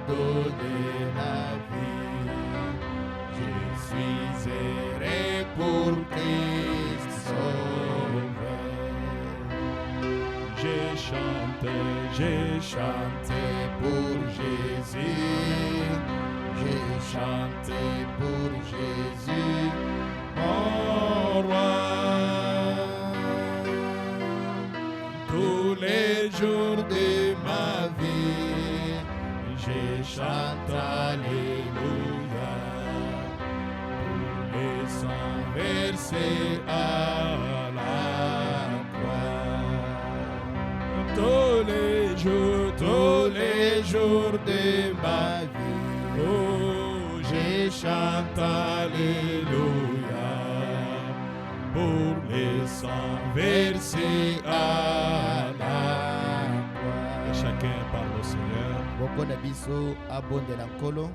donné la vie. Je suis erré pour Christ sauveur. J'ai chanté pour Jésus. J'ai chanté pour Jésus, mon roi. Tous les jours de ma vie, j'ai chanté Alléluia. Pour les 100 versets à la croix. Tous les jours de ma vie, oh, j'ai chanté Alléluia. Pour les 100 versets à la croix. Chacun parle au Seigneur. Bokona biso abondela nkolo.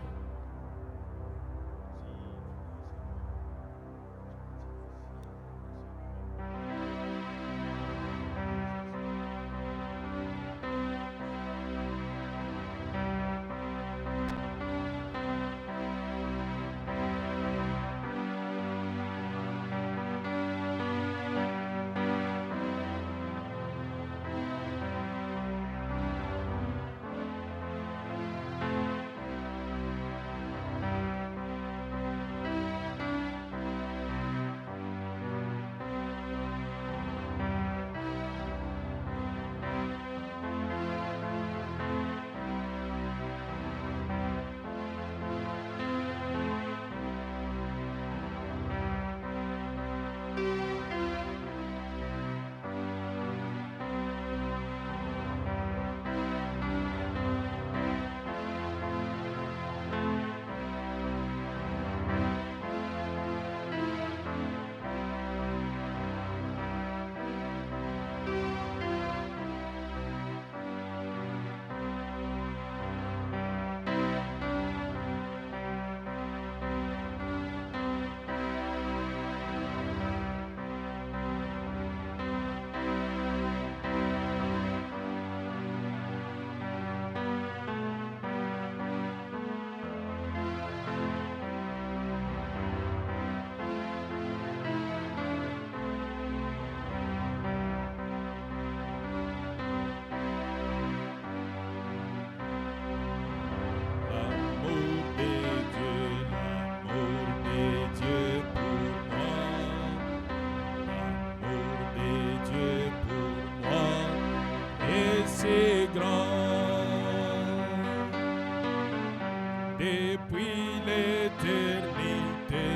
Depuis l'éternité,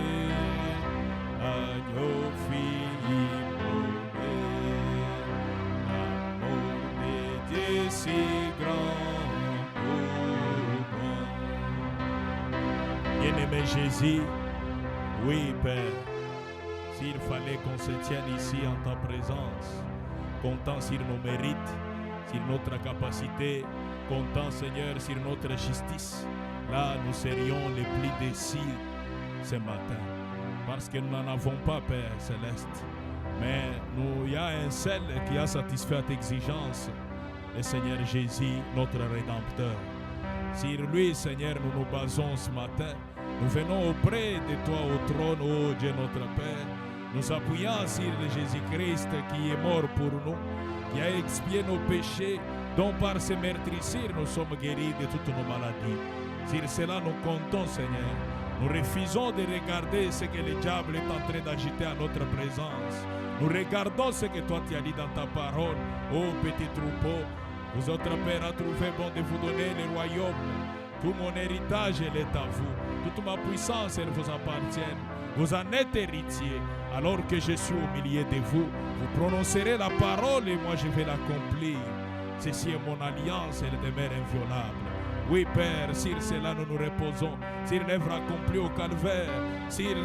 agneau fille immolé, l'amour de Dieu si grand pour moi. Bien-aimé Jésus, oui Père, s'il fallait qu'on se tienne ici en ta présence, comptant sur nos mérites, sur notre capacité, comptant Seigneur sur notre justice, là nous serions les plus décis ce matin. Parce que nous n'en avons pas, Père Céleste. Mais il y a un seul qui a satisfait à tes exigences, le Seigneur Jésus, notre Rédempteur. Sur lui, Seigneur, nous nous basons ce matin. Nous venons auprès de toi au trône, ô Dieu notre Père. Nous appuyons sur le Jésus-Christ qui est mort pour nous, qui a expié nos péchés, dont par ses meurtrissures nous sommes guéris de toutes nos maladies. Sur cela nous comptons, Seigneur. Nous refusons de regarder ce que le diable est en train d'agiter à notre présence. Nous regardons ce que toi tu as dit dans ta parole. Ô petit troupeau, vous autres pères a trouvé bon de vous donner le royaume. Tout mon héritage il est à vous. Toute ma puissance elle vous appartient. Vous en êtes héritiers. Alors que je suis au milieu de vous, vous prononcerez la parole et moi je vais l'accomplir. Ceci est mon alliance, elle demeure inviolable. Oui, Père, sur cela nous nous reposons, sur l'œuvre accomplie au calvaire, sur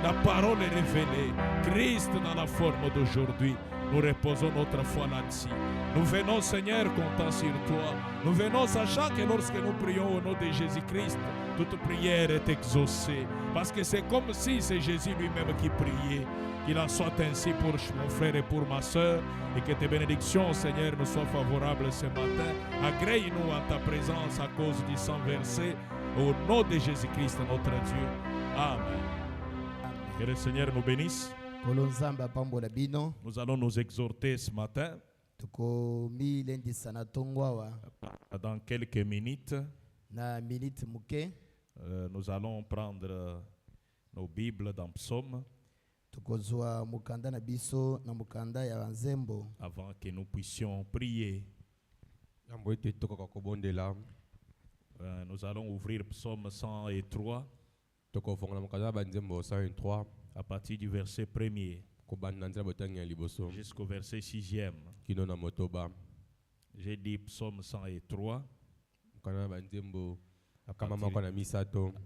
la parole révélée, Christ dans la forme d'aujourd'hui. Nous reposons notre foi là-dessus. Nous venons, Seigneur, comptant sur toi. Nous venons sachant que lorsque nous prions au nom de Jésus-Christ, toute prière est exaucée. Parce que c'est comme si c'est Jésus lui-même qui priait. Qu'il en soit ainsi pour mon frère et pour ma soeur. Et que tes bénédictions, Seigneur, nous soient favorables ce matin. Agrée-nous en ta présence à cause du sang versé. Au nom de Jésus-Christ, notre Dieu. Amen. Que le Seigneur nous bénisse. Nous allons nous exhorter ce matin. Dans quelques minutes, nous allons prendre nos Bibles dans Psaume avant que nous puissions prier. Nous allons ouvrir Psaume 103 à partir du verset 1er jusqu'au verset 6e. J'ai dit Psaume 103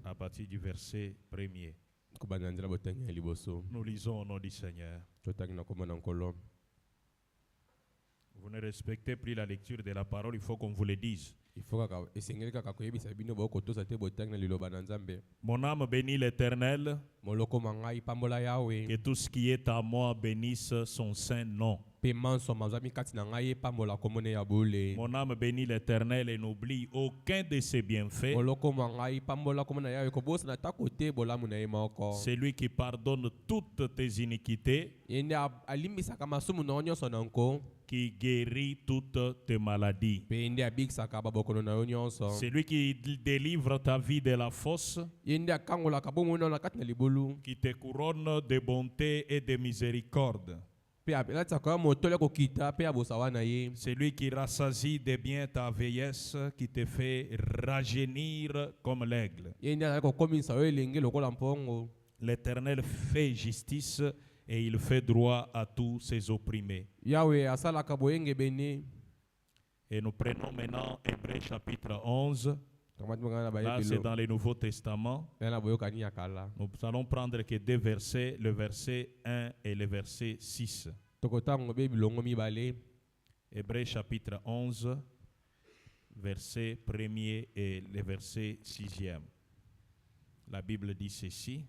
à partir du verset 1er. Nous lisons au nom du Seigneur. Vous ne respectez plus la lecture de la parole, il faut qu'on vous le dise. Mon âme bénit l'Éternel, que tout ce qui est à moi bénisse son saint nom. Mon âme bénit l'Éternel et n'oublie aucun de ses bienfaits. C'est lui qui pardonne toutes tes iniquités, qui guérit toutes tes maladies. C'est lui qui délivre ta vie de la fosse, qui te couronne de bonté et de miséricorde. C'est lui qui rassasie de bien ta vieillesse, qui te fait rajeunir comme l'aigle. L'Éternel fait justice et il fait droit à tous ses opprimés. Et nous prenons maintenant Hébreux chapitre 11. Là, c'est dans le Nouveau Testament. Nous allons prendre que deux versets, le verset 1 et le verset 6. Hébreux chapitre 11, verset 1er et le verset 6e. La Bible dit ceci.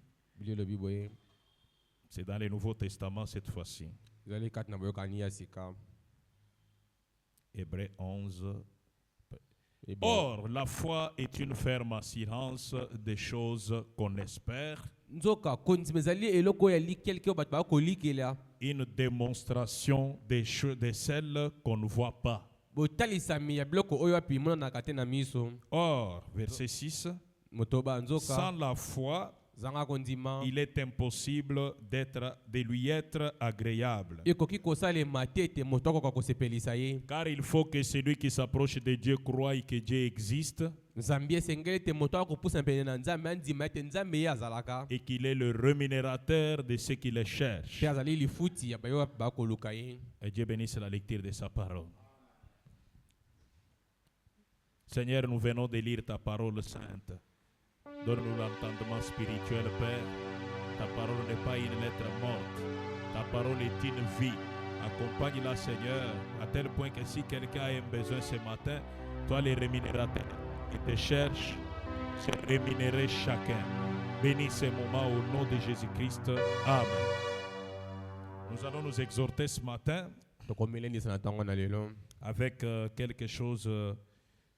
C'est dans le Nouveau Testament cette fois-ci. Hébreux 11. Or, la foi est une ferme assurance des choses qu'on espère, une démonstration de celles qu'on ne voit pas. Or, verset 6, sans la foi, il est impossible de lui être agréable. Car il faut que celui qui s'approche de Dieu croie que Dieu existe et qu'il est le rémunérateur de ceux qui le cherchent. Et Dieu bénisse la lecture de sa parole. Seigneur, nous venons de lire ta parole sainte. Donne-nous l'entendement spirituel, Père. Ta parole n'est pas une lettre morte. Ta parole est une vie. Accompagne-la, Seigneur, à tel point que si quelqu'un a un besoin ce matin, toi, les rémunérateurs qui te cherchent, c'est rémunérer chacun. Bénis ce moment au nom de Jésus-Christ. Amen. Nous allons nous exhorter ce matin avec quelque chose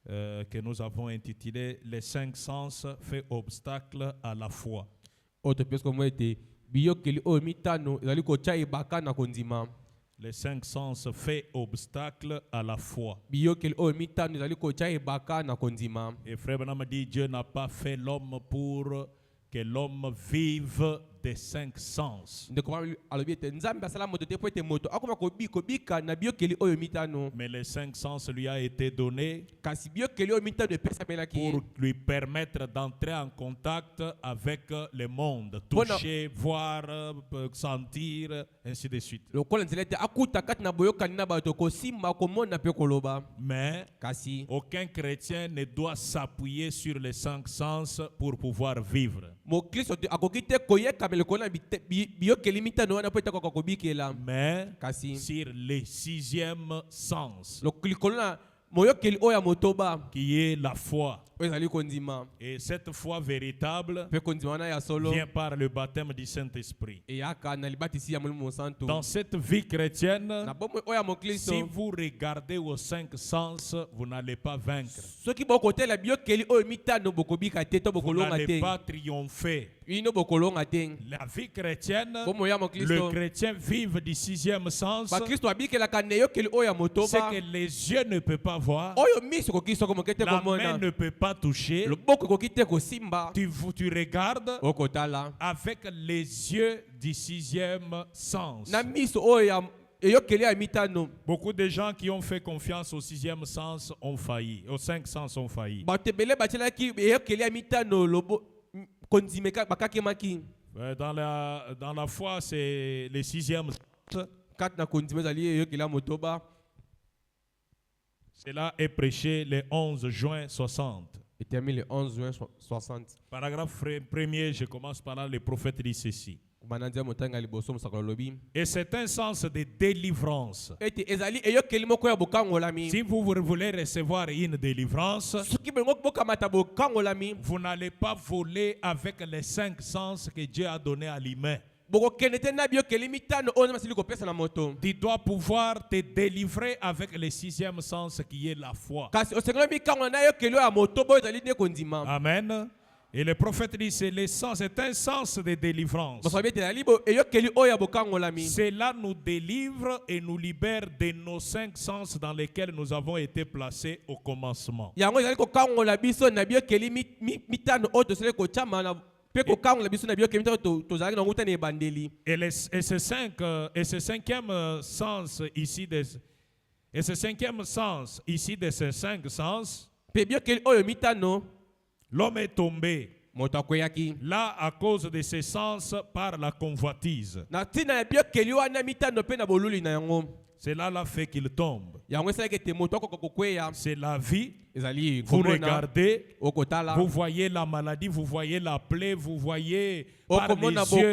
que nous avons intitulé Les 5 sens fait obstacle à la foi. Les 5 sens fait obstacle à la foi. Et Frère Branham dit Dieu n'a pas fait l'homme pour que l'homme vive des 5 sens. Mais les 5 sens lui a été donné pour lui permettre d'entrer en contact avec le monde, toucher, voir, sentir, ainsi de suite. Mais aucun chrétien ne doit s'appuyer sur les 5 sens pour pouvoir vivre. mais Kasi sur le sixième sens, qui est la foi. Et cette foi véritable vient par le baptême du Saint-Esprit. Dans cette vie chrétienne, si vous regardez aux cinq sens, vous n'allez pas vaincre. Vous n'allez pas triompher. La vie chrétienne, le chrétien vive du sixième sens, ce que les yeux ne peuvent pas voir, la main ne peut pas toucher. Tu regardes avec les yeux du sixième sens. Beaucoup de gens qui ont fait confiance au sixième sens ont failli, aux cinq sens ont failli. Dans la foi, c'est le sixième sens. Cela est prêché le 11 juin 60. Le 11 juin 60. Paragraphe premier, je commence par là, le prophète dit ceci. Et c'est un sens de délivrance. Si vous voulez recevoir une délivrance, vous n'allez pas voler avec les cinq sens que Dieu a donnés à l'humain. Tu dois pouvoir te délivrer avec le sixième sens qui est la foi. Amen. Et le prophète dit c'est un sens de délivrance. Cela nous délivre et nous libère de nos cinq sens dans lesquels nous avons été placés au commencement. Et ce cinquième sens ici de ces cinq sens, l'homme est tombé là à cause de ses sens par la convoitise. Cela l'a fait qu'il tombe. C'est la vie. Vous regardez, vous voyez la maladie, vous voyez la plaie, vous voyez par les yeux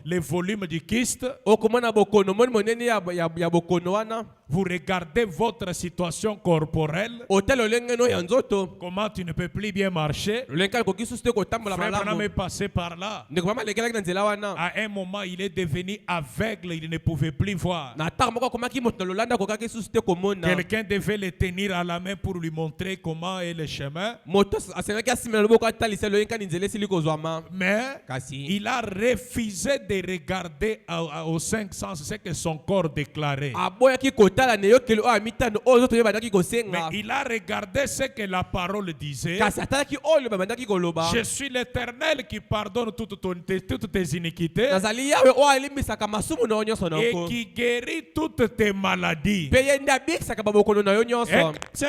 les volumes du kyste. Vous regardez votre situation corporelle. Comment tu ne peux plus bien marcher. Frère est passé par là. À un moment, il est devenu aveugle, il ne pouvait plus voir. Quelqu'un devait le tenir à la main pour lui montrer comment est le chemin. Mais il a refusé de regarder aux cinq sens ce que son corps déclarait. Mais il a regardé ce que la parole disait. Je suis l'Éternel qui pardonne toutes tes iniquités et qui guérit toutes tes maladies.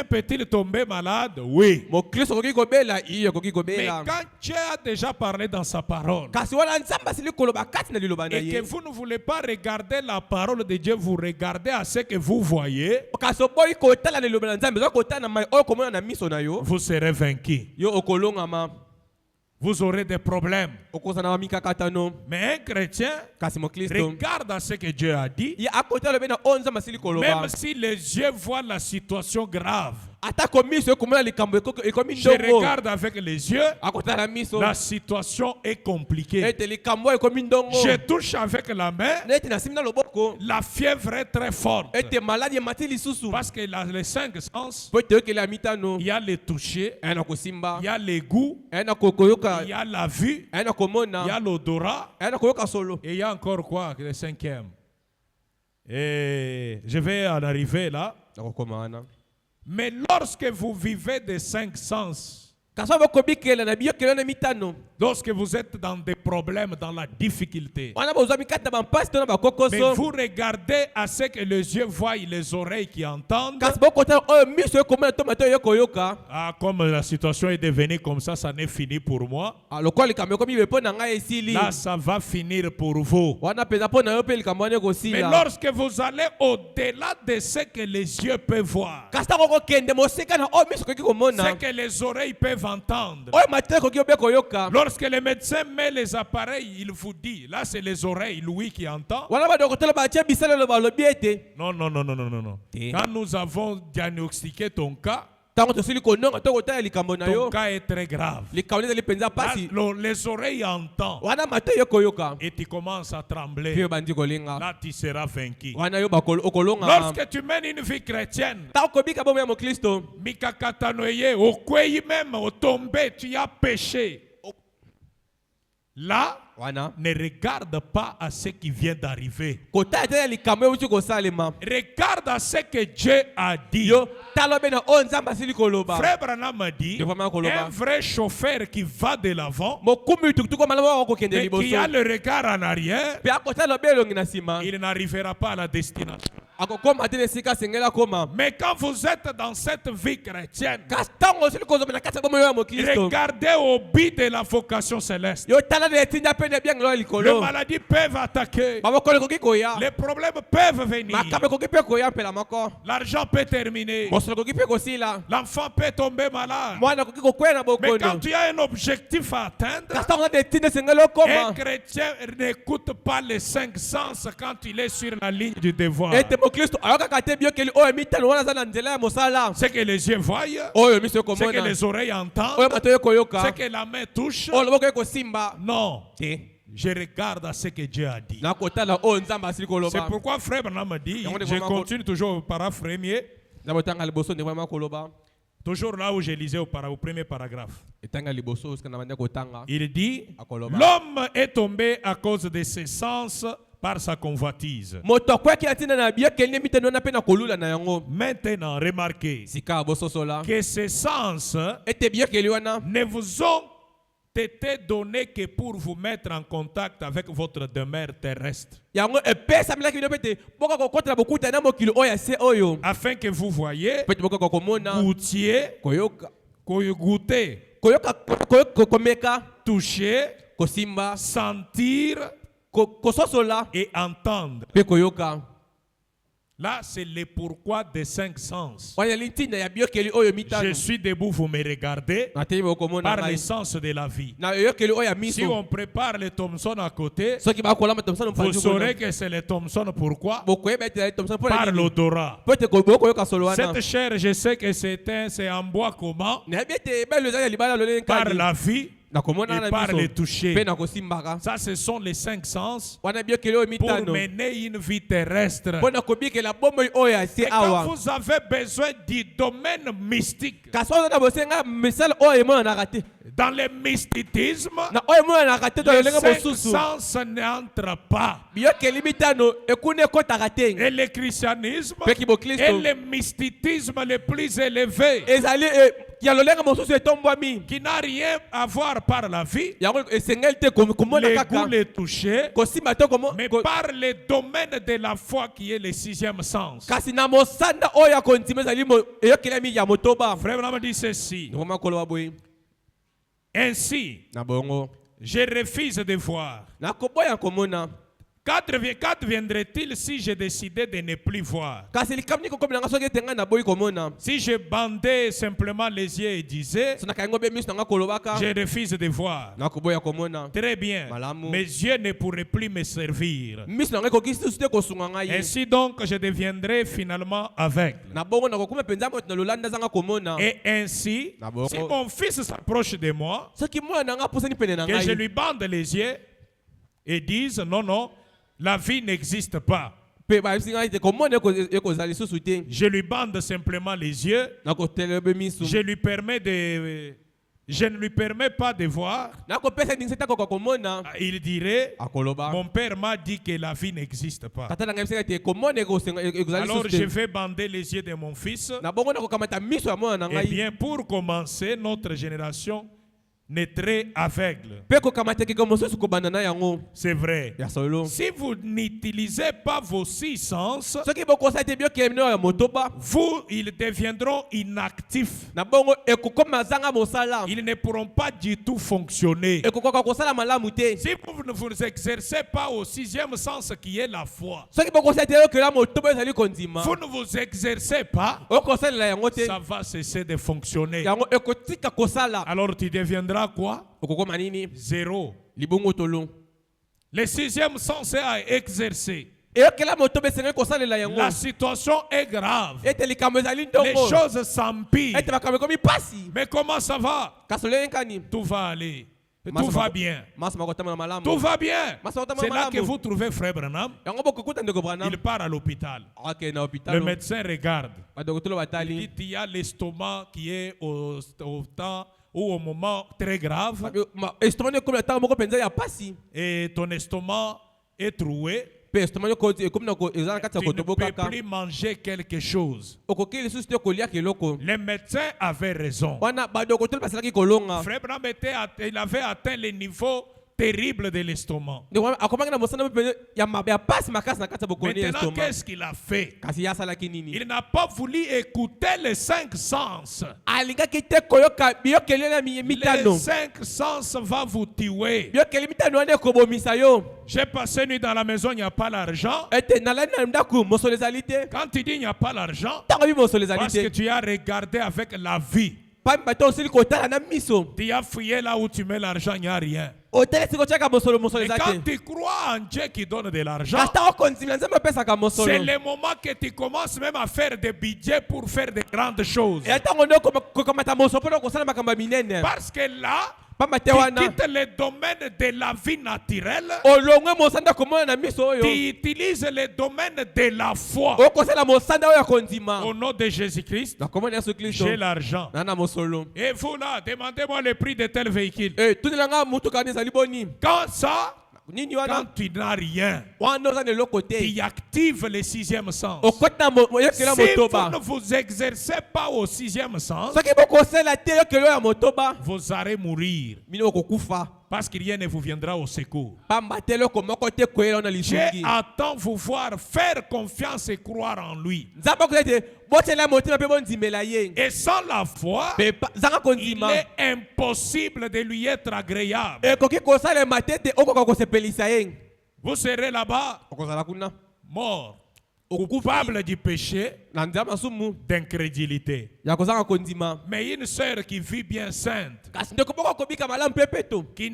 Peut-il tomber malade? Oui. Mais quand Dieu a déjà parlé dans sa parole et que vous ne voulez pas regarder la parole de Dieu, vous regardez à ce que vous voyez, vous serez vaincu. Vous aurez des problèmes. Mais un chrétien regarde à ce que Dieu a dit. Même si les yeux voient la situation grave, je regarde avec les yeux, la situation est compliquée. Je touche avec la main, la fièvre est très forte. Parce que les cinq sens, il y a le toucher, il y a les goûts, il y a la vue, il y a l'odorat, et il y a encore quoi, le cinquième. Et je vais en arriver là. Mais lorsque vous vivez des cinq sens, lorsque vous êtes dans des problèmes, dans la difficulté, mais vous regardez à ce que les yeux voient et les oreilles qui entendent. Ah, comme la situation est devenue comme ça n'est fini pour moi. Là, ça va finir pour vous. Mais lorsque vous allez au-delà de ce que les yeux peuvent voir, ce que les oreilles peuvent entendre, Lorsque le médecin met les appareils, il vous dit, là c'est les oreilles, Louis qui entend. wana badokotela batia bisala lo balobi ete Non, non, non, non, non, non, non. Quand nous avons diagnostiqué ton cas ntango tosili kononga tokotala likambo na yo est très grave. likambo ezali mpenza Là, pasi les oreilles entendent wana mato yo koyoka et tu commences à mpe trembler. yo bandi kolinga Là, tu seras vaincu. wana yo okolonga Lorsque tu mènes une vie chrétienne, ntango kobika bomo ya mokristo Mikakatanoye, au kwei même, au tombé, tu as péché. Là, wana ne regarde pas à ce qui vient d'arriver. kotala te ya likambo euti kosalema Regarde à ce que Dieu a dit. yo tala obe na oyo nzambe asili koloba Frère Branham a dit, Je vois mal koloba. un vrai chauffeur qui va de l'avant mokumbi tukutuku malamu akokende et qui liboso a le regard en arrière, mpe akotala obe elongi na nsima il n'arrivera pas à la destination. akokoma te na esika asengeli akoma Mais quand vous êtes dans cette vie chrétienne, kasi ntango osili kozomela kati ya bomo yo ya mokristo regardez au but de la vocation céleste. yo tala na etinda mpe na ebiangelo ya Les likolo maladies peuvent attaquer. bamokolo ekoki koya Les problèmes peuvent venir. makambo ekoki mpe koya mpela moko L'argent peut terminer. mosolo ekoki mpe kosila L'enfant peut tomber malade. mwana akoki kokwea na Mais quand bokono tu as un objectif à atteindre, kasi ntango na etinda esengeli un okoma chrétien n'écoute pas les 5 sens quand il est sur la ligne du devoir. ete mokristo ayokaka te biyokeli oyo emitano wana aza na nzela ya mosala Ce que les yeux voient, oyo miso ce que ekomona les oreilles oyo entendent, bato ekoyoka ce que la main touche. oyo loboko ekosimba Non, te je regarde à ce que Dieu a dit. nakotala oyo nzambe asili C'est koloba pourquoi Frère Branham dit, Yango je vraiment continue toujours au paragraphe premier, na botanga liboso nde vraiment koloba toujours là où je lisais au premier paragraphe. etanga liboso osika na bandi kotanga Il dit, akoloba l'homme est tombé à cause de ses sens par sa convoitise. moto akwaki atina na biyokeli nde mitano wana mpe na kolula na yango Maintenant, remarquez sika bososola que ces sens ete biyokeli wana ne vous ont été donnés que pour vous mettre en contact avec votre demeure terrestre, yango epesamelaki bino mpe te boka kokotela bokuta na mokili oyo ya se oyo afin que vous voyez, mpe te bokoka komona goûtiez, koyoka goûter, koyoka komeka toucher, kosimba sentir kososola et entendre. mpe koyoka Là, c'est le pourquoi des 5 sens. wana litinda ya biyokeli oyo mitano Je suis debout, vous me regardez nateli bokomona par ngai le sens de la vie. na eyokeli oyo ya Si miso on prépare le Thomson à côté, soki bakolamba tomsana vous mpanzi saurez que c'est le Thomson. Pourquoi? bokoyeba ete tomsana Par mpona l'odorat. po ete bokoyoka solo wana Cette chair, je sais que c'est en bois comment? nayebi ete ebelo eza ya libala loleli Par nkadi la vie nakomona et na par le miso toucher. mpe nakosimbaka Ça, ce sont les 5 sens wana biyokeli oyo pour mitano mener une vie terrestre. mpo na kobikela bomoi oyo ya se Et quand awa vous avez besoin du domaine mystique, kasi oyo na bosenga misala oyo emonanaka te dans le mysticisme, na oyo emonanaka te to les lolenge 5 mosusu sens n'entrent pas. biyokeli mitano ekuna ekotaka te Et le christianisme mpe est bokristo le mysticisme le plus élevé, ezali ya lolenge mosusu etombwami qui n'a rien à voir par la vie, yango esengeli te komona les kaka goûts, les toucher, kosimba te mais par le domaine de la foi qui est le 6e sens. kasi na mosanda oyo ya kondima ezali eyokelami ya motoba Frère Branham dit ceci. ngoma koloba boye Ainsi, na bongo je refuse de voir. nakoboya komona Quand viendrait-il si je décidais de ne plus voir? kasi likambo nikokomela nga soki ete ngai naboyi komona Si je bandais simplement les yeux et disais, so naka yango mpe miso na nga kolobaka je refuse de voir. nakoboya komona Très bien. Malamu. Mes yeux ne pourraient plus me servir. miso na ngai ekoki susu te kosunga ngai Ainsi donc, je deviendrai finalement aveugle. na bongo nakokoma mpenza moto na lolanda azanga komona Et ainsi, Na bongo. si mon fils s'approche de moi, soki mwana na nga apusani pene na que je ngai lui bande les yeux et dise, non, non, la vie n'existe pas. mpe bayebisi ngai te komona ekozala lisusu te Je lui bande simplement les yeux. nakotelebe miso Je ne lui permets pas de voir. nakopesa ndingisa te akoka komona Il dirait, akoloba mon père m'a dit que la vie n'existe pas. tata na ngai yebisaka te komona ekozala Alors lisusu je te vais bander les yeux de mon fils. na bongo nakokamata miso ya mwana na Eh ngai bien, pour commencer, notre génération naîtrait aveugle. mpe kokamata ekeko mosusu kobanda na yango C'est vrai. ya solo Si vous n'utilisez pas vos 6 sens, soki bokosa ete biyokela bino ya motoba vous, ils deviendront inactifs. na bongo ekokoma zanga mosala Ils ne pourront pas du tout fonctionner. ekokoka kosala malamu te Si vous ne vous exercez pas au 6e sens qui est la foi, soki bokosa ete eyokela motoba ezali kondima vous ne vous exercez pas, okosalela yango te ça va cesser de fonctionner. yango ekotika kosala Alors tu deviendras donnera quoi? okokoma nini 0. libongo tolo Le sixième sens est à exercer. eyokela moto besengeli kosalela yango La situation est grave. ete likambo ezali Les ndongo choses s'empirent. ete makambo ekomi pasi Mais comment ça va? kasi oleyenkani Tout va aller. Tout Masa va mako- bien. masa makotamela malamu Tout va bien. Masa otama C'est là malamu. que vous trouvez Frère Branham. yango bokokuta ndeko branam Il part à l'hôpital. akende na Le hôpital médecin regarde. badokotolo Il batali dit il y a l'estomac qui est au temps ou au moment très grave. estomani ekomi na ntango moko mpenza ya pasi Et ton estomac est troué. mpe estomani ekomi na eza na kati ya Tu ne kotobo peux kaka plus manger quelque chose. okoki lisusu te kolia keloko Les médecins avaient raison. wana badokotolo basilaki kolonga Frère Branham il avait atteint les niveaux terribles de l'estomac. akomaki na mosana mpe ya pasi makasi na kati ya bokoni ya Maintenant, estoma qu'est-ce qu'il a fait? kasi ye asalaki nini Il n'a pas voulu écouter les 5 sens. alingaki te koyoka biyokeli na mitano Les 5 sens vont vous tuer. biyokeli mitano wana ekobomisa yo J'ai passé nuit dans la maison, il n'y a pas l'argent. ete nalali na ndako mosolo ezali te Quand tu dis il n'y a pas l'argent, ntango bi mosolo ezali parce que te tu as regardé avec la vie. pamba te osili kotala na miso Tu as fouillé là où tu mets l'argent, il n'y a rien. otelesi kotiaka mosolo Et eza quand te tu crois en Dieu qui donne de l'argent, kasi ntango kondimila nzambe apesaka c'est mosolo le moment que tu commences même à faire des budgets pour faire de grandes choses. eya ntango nde kokamata mosolo mpona kosala makambo ya minene Parce que là, pamba te tu wana quittes le domaine de la vie naturelle, olongwe mosanda komona na miso oyo tu utilises le domaine de la foi. okosala mosanda oyo ya kondima Au nom de Jésus-Christ, na komona yesu kristo j'ai l'argent. na na mosolo Et vous là, demandez-moi le prix de tel véhicule. tunelanga mutuka nini ezali boni Quand ça, nini quand wana tu n'as rien, wana oza na eloko te tu actives le 6e sens. okoti na oyokela Si vous motoba ne vous exercez pas au 6e sens, soki bokosala te oyokeli oyo ya motoba vous allez mourir. bino bokokufa Parce que rien ne vous viendra au secours. pamba te eloko moko te koyela na Dieu lisungi attend vous voir faire confiance et croire en lui. nzambe akoza ete botela motema mpe bondimela ye Et sans la foi, mpe zanga il kondima est impossible de lui être agréable. ekoki kosalema te te okoka kosepelisa ye Vous serez là-bas okozala kuna mort, coupable du péché, na nzela masumu d'incrédulité. ya kozanga kondima Mais une sœur qui vit bien sainte, kasi ndeko moko akobika malamu mpe peto qui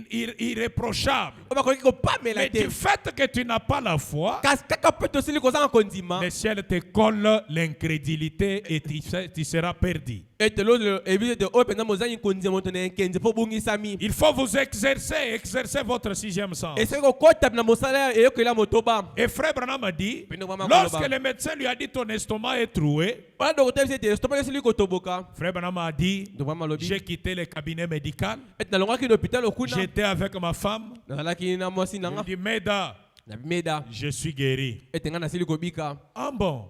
irréprochable. oyo bakoki kopamela Mais te du fait que tu n'as pas la foi, kasi kaka mpe tosili kozanga kondima le ciel te colle l'incrédulité et tu seras perdu. ete lolo ebi ete oyo mpenza mozangi kondima moto na enkenze mpo obungisami Il faut vous exercer votre 6e sens. esengeli kokota na mosala eyokela motoba Et Frère Branham a dit, Pende mama lorsque koloba. le médecin lui a dit ton estomac est troué, wana dokota biso ete estopa esili kotoboka Frère Branham a dit, ndokwa malobi j'ai quitté le cabinet médical, ete nalongwaki na hôpital kuna j'étais avec ma femme, nazalaki na mwasi il nanga dit, Meda, na bimeda je suis guéri. ete ngai nasili kobika Ah bon?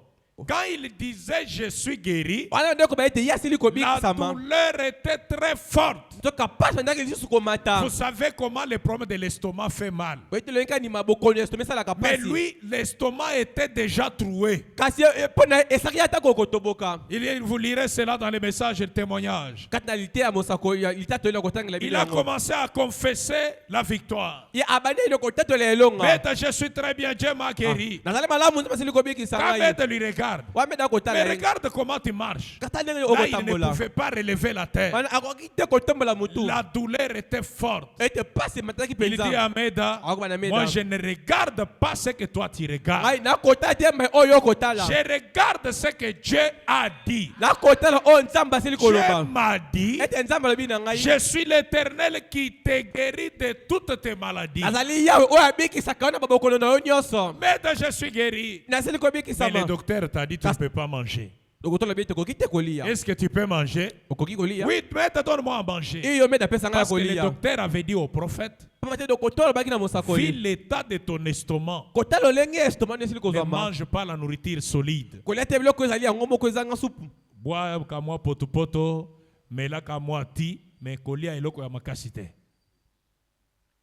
Quand il disait je suis guéri, wana ndeko ba ete ye asili la kobikisama douleur était très forte. nzoka pasi bandaki lisusu komata Vous savez comment le problème de l'estomac fait mal. po ete loyinka ndima bokono estoma esalaka Mais pasi lui, l'estomac était déjà troué. kasi mpo na esaki ata kokotoboka Vous lirez cela dans les messages et les témoignages. kati na lite ya mosako ya litatolela kotangela Il a bilango commencé à confesser la victoire. ye abandi ene kotatola elonga Maître, je suis très bien, Dieu m'a guéri. nazali malamu nzambe asili kobikisa Quand ngai Maître lui regarde, wameda mais kotala ye regarde comment tu marches. kata ndenge Là, il ne okotambola pouvait pas relever la tête. wana akoki te kotombola motu La douleur était forte. ete pasi mataki Il dit mpenza à Meda, akoba na meda moi je ne regarde pas ce que toi tu regardes. ngai nakotala te me oyo okotala Je regarde ce que Dieu a dit. nakotala oyo nzambe asili Dieu koloba m'a dit, ete nzambe alobi na ngai je suis l'Éternel qui te guérit de toutes tes maladies. azali yawe oyo abikisaka yo na babokono na yo nyonso Maître, je suis guéri. nasili Mais le kobikisama docteur t'a dit tu ne peux pas manger. dokotala bi ete okoki te kolia Est-ce que tu peux manger? okoki kolia Oui, maître, donne-moi à manger. iyo meda apesa ngai ya Parce que le kolia docteur avait dit au prophète, pamba te dokotala olobaki na vis mosakoli l'état de ton estomac. kotala olenge estoma nde esili Ne kozwama mange pas la nourriture solide. kolia te biloko ezali yango moko ezanga supu Bois ka mwa potopoto, mela ka mwa ti, mais kolia eloko ya makasi te.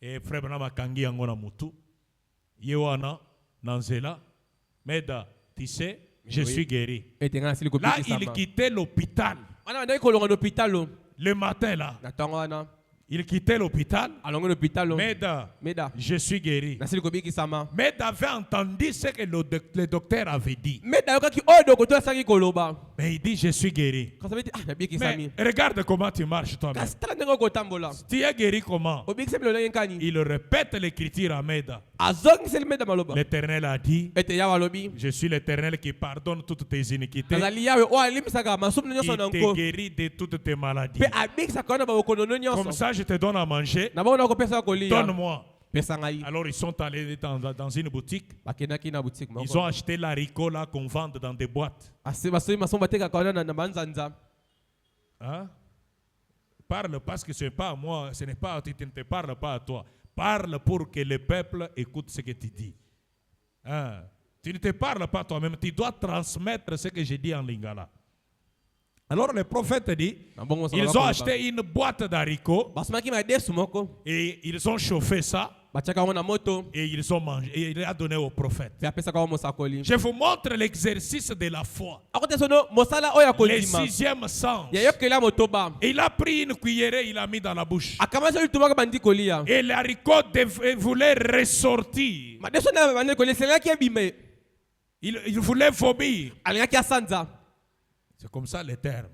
Et frère Branham akangi yango na mutu. Ye wana na nzela. Meda, tu sais, je Oui. suis guéri. ete ngai nasili Là, il kobikisama quittait l'hôpital. wana bandaki kolonga na hôpitalo Le matin, là, na ntango wana il quittait l'hôpital. alongi na hôpitalo Meda, meda je suis guéri. nasili kobikisama Meda avait entendu ce que le docteur avait dit. meda ayokaki oyo dokotala asalaki koloba Mais il dit, je suis guéri. Quand ça veut dire, ah, bien qui Mais s'ami. regarde comment tu marches toi-même. Castella n'est pas tambola. Tu es guéri comment? Obik c'est le lenkani. Il répète l'écriture à Meda. Azong c'est le meda maloba. L'Éternel a dit, Et te yawa lobi. je suis l'Éternel qui pardonne toutes tes iniquités Nazali yawe o alim saka masum nyo et son te anko. guérit de toutes tes maladies. Pe abik saka na ba konono nyo Comme son. ça, je te donne à manger. Na ba na ko pesa ko liya. Donne-moi. Pesa ngai. Alors, ils sont allés dans une boutique. Bakena kina boutique moko. Ils ont acheté l'haricot là qu'on vend dans des boîtes. Ase basoyi masomba teka kaona na banzanza. Hein? Parle parce que ce n'est pas à moi, ce n'est pas, tu ne te parles pas à toi. Parle pour que le peuple écoute ce que tu dis. Hein? Tu ne te parles pas toi-même, tu dois transmettre ce que j'ai dit en lingala. Alors le prophète dit, ils ont acheté une boîte d'haricots Basmaki ma desu moko. et ils ont chauffé ça Bachaka wana moto. et ils ont mangé et il a donné au prophète. Pe apesa ka mosakoli. Je vous montre l'exercice de la foi. Akote sono mosala oya Le kondima. sixième sens. Ya yokela motoba. Il a pris une cuillerée, il a mis dans la bouche. Akamasa lutumaka bandi kolia. Et l'haricot voulait ressortir. Ma desu na bandi kolia selaki ebime. Il voulait vomir. Alingaki asanza. C'est comme ça les termes.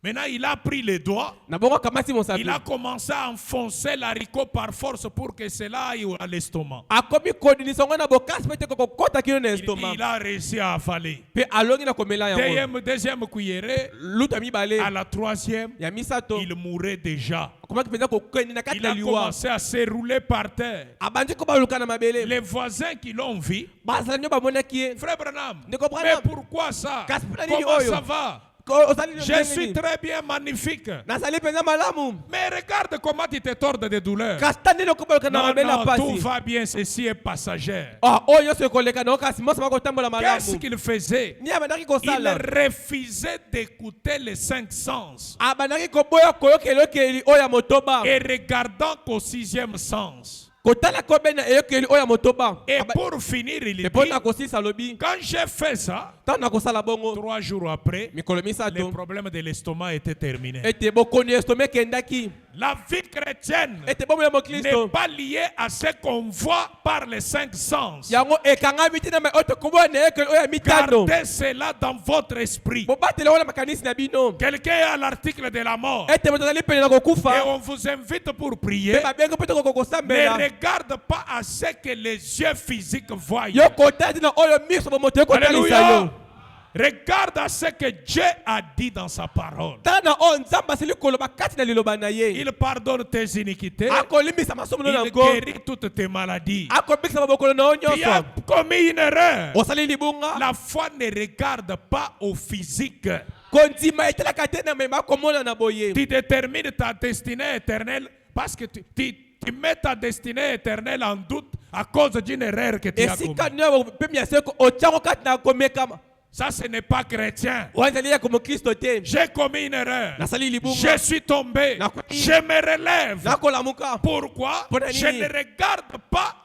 Maintenant, il a pris les doigts. Na bongo kamasi mosabi. Il a commencé à enfoncer l'haricot par force pour que cela aille à l'estomac. Akomi kodini songo na bokas pete ko kota kino na estoma. Il a réussi à avaler. Pe alongi na komela yango. Deuxième cuillerée. Luta mi bale. À la troisième, Ya misato. il mourait déjà. Komaki penza ko kweni na kati Il na a liwa. commencé à se rouler par terre. Abandi ko baluka na mabele. Les voisins qui l'ont vu, Basala nyo bamonaki. Frère Branham, Ne comprends mais pas. pourquoi ça? Kasipuna nini Comment oyo? ça va? Je suis très bien, magnifique. Nasali penza malamu. Mais regarde comment tu te tordes de douleur. Kastani no ko baluka na Non, mabele non, pasi. tout va bien, ceci est passager. Ah, oyo se koleka na kasi mosa mako tambola Qu'est-ce malamu. qu'il faisait? Ni abandaki ko Il sala. refusait d'écouter les cinq sens. Abandaki ko boya koyokelo keli oya motoba. Et regardant qu'au sixième sens. Kotala ko bena eyokeli oya motoba. Et pour finir, il dit, Epona ko sisa lobi. quand j'ai fait ça, Tana ko sala bongo. 3 jours après, Mikolo le misato. problème de l'estomac était terminé. Ete bokoni estome kendaki. La vie chrétienne Ete bomo ya mo n'est Kristo. pas liée à ce qu'on voit par les cinq sens. Yango ekanga bitina ma oto kubo na ekeli oya mitano. Gardez cela dans votre esprit. Bobatele wana makanisi na bino. Quelqu'un est à l'article de la mort Ete motazali pele na et kokufa. on vous invite pour prier. Pe babengo pete ko Ne kosambela. regarde pas à ce que les yeux physiques voient. Yo kotati na oyo miso bomoto ko talisa Alléluia. yo. Regarde à ce que Dieu a dit dans sa parole. Tana o nzamba sili koloba kati na liloba na ye. Il pardonne tes iniquités. Akolimbisa masomo na Il ngo. guérit toutes tes maladies. Akobikisa mabokolo na Tu as onyoso. commis une erreur. Osali libunga. La foi ne regarde pas au physique. Kondima etelaka te na mema komona na boye. Tu détermines ta destinée éternelle parce que tu mets ta destinée éternelle en doute à cause d'une erreur que tu as Esika commise. nyo pemi ya seko ochango kati na komekama. Ça, ce n'est pas chrétien. Wanzali ya komo Kristo te. J'ai commis une erreur. Nasali libunga. Je suis tombé. Je me relève. Nakolamuka. Pourquoi? Pour Je nini? ne regarde pas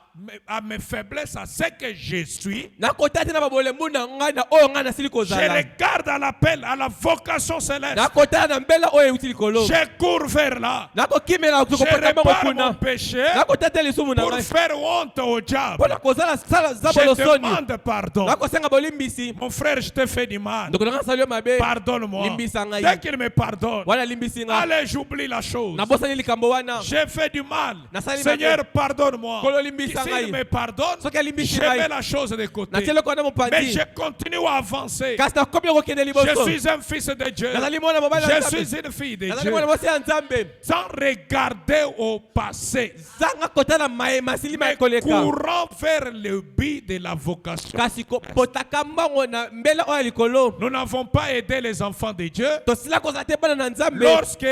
à mes faiblesses, à ce que je suis. Nakotati na babole muna ngai na oyo ngai nasili Je kozala. regarde à l'appel, à la vocation céleste. Nakotala na mbela oyo euti likolo. Je cours vers là. Nakokimela Je kokopata bango répare mon kuna. péché Nakotata lisumu na pour ngai. faire honte au diable. Mpona kozala sala Je zabolo soni. demande pardon. Nakosenga bolimbisi. Mon frère, je t'ai fait du mal. Ndoko nanga sali yo mabe. Pardonne-moi. Limbisa ngai. Dès qu'il me pardonne, Wana limbisi nga. allez, j'oublie la chose. Nabosani likambo wana. J'ai fait du mal. Nasali Seigneur, mabe. pardonne-moi. Kolo limbisa S'il ngai. me pardonne, Soki alimbisi je ngai. mets la chose de côté. Natiele kona Mais mopandi. je continue à avancer. Kasi nakomi kokende Je liboso. suis un fils de Dieu. Nazali mwana mobali ya Je Nzambe. suis une fille de Nazali Dieu. mwana mwasi ya Nzambe. Sans regarder au passé, Zanga kotala mayema silima mais ekoleka. courant vers le but de la vocation. Kasi kopotaka mbango na mbela oyo ya likolo. Nous n'avons pas aidé les enfants de Dieu Tosila kozala te bana na Nzambe. lorsque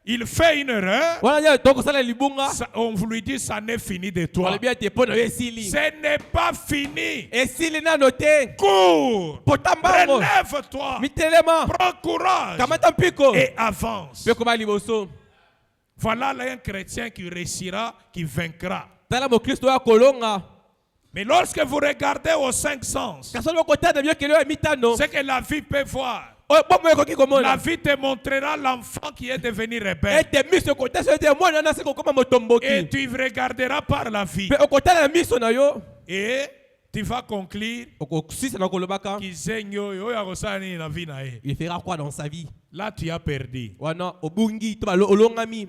il fait une erreur. Wana nya tokosala libunga. On lui dit ça n'est fini de toi. Walobi ate pona yo esili. Ce n'est pas fini. Esili nano te. Cours. Pota mbango. Relève-toi. Mitelema. Prends courage Kamata mpiko. et avance. Pe koma liboso. Voilà là un chrétien qui réussira, qui vaincra. Tala mo Kristo ya kolonga. Mais lorsque vous regardez aux cinq sens, Kasolo kotana byo kelo ya mitano. ce que la vie peut voir, Oyo bomo ekoki la komona. vie te montrera l'enfant qui est devenu rebelle. Ete miso kotasa ete mwana na seko koma motomboki. Et tu regarderas par la vie. Pe okotala miso na yo. Et tu vas conclure okosisa na kolobaka kizengi oyo akosala nini na vie na ye. il fera quoi dans sa vie. Là tu as perdu. Wana obungi to olongami.